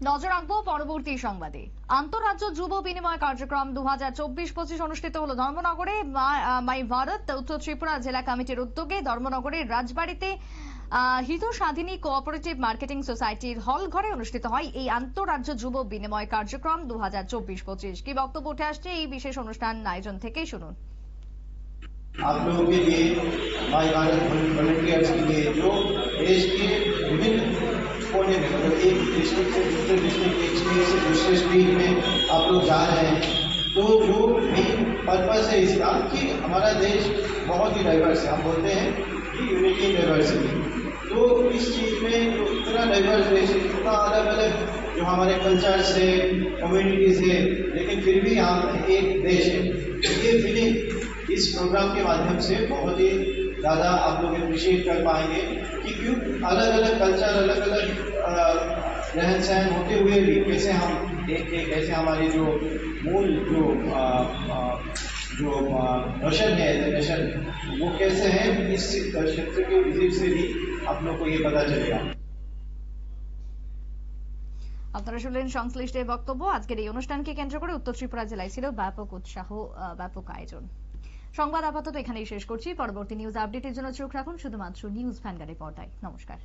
নজর রাখবো পরবর্তী সংবাদে। আন্তঃরাজ্য যুব বিনিময় কার্যক্রম 2024-25 অনুষ্ঠিত হলো ধর্মনগরে। মাই ভারত উত্তর ত্রিপুরা জেলা কমিটির উদ্যোগে ধর্মনগরের রাজবাড়িতে হিত সাধিনী কোঅপারেটিভ মার্কেটিং সোসাইটির হল ঘরে অনুষ্ঠিত হয় এই আন্তঃরাজ্য যুব বিনিময় কার্যক্রম 2024-25। কি বক্তব্য উঠে আসছে এই বিশেষ অনুষ্ঠান আয়োজন থেকেই শুনুন। आप लोगों के लिए माई भारत वॉलंटियर्स के लिए जो देश के विभिन्न कोने में मतलब एक डिस्ट्रिक्ट से दूसरे डिस्ट्रिक्ट, एक स्टेट से दूसरे स्टेट में आप लोग जा रहे हैं, तो जो मेन पर्पस है इसका कि हमारा देश बहुत ही डाइवर्स है। हम बोलते हैं कि यूनिटी इन डाइवर्सिटी। तो इस चीज़ में जो इतना डाइवर्स देश है, इतना अलग अलग जो हमारे कल्चर्स है, कम्युनिटीज़ है, लेकिन फिर भी हम एक देश है। ये फीलिंग इस प्रोग्राम के माध्यम से बहुत ही ज़्यादा आप लोग अप्रिशिएट कर पाएंगे कि क्यों अलग अलग कल्चर, अलग अलग रहन सहन होते हुए भी कैसे हम एक कैसे हमारी जो मूल जो नोशन है नेशन वो कैसे है, इस क्षेत्र के विजिट से भी आप लोग को ये पता चलेगा। আপনারা শুনলেন সংশ্লিষ্টের বক্তব্য। আজকের এই অনুষ্ঠানকে কেন্দ্র করে উত্তর ত্রিপুরা জেলায় ছিল ব্যাপক উৎসাহ, ব্যাপক আয়োজন। সংবাদ আপাতত এখানেই শেষ করছি। পরবর্তী নিউজ আপডেটের জন্য চোখ রাখুন শুধুমাত্র নিউজ ভ্যানগার্ডের পর্দায়। নমস্কার।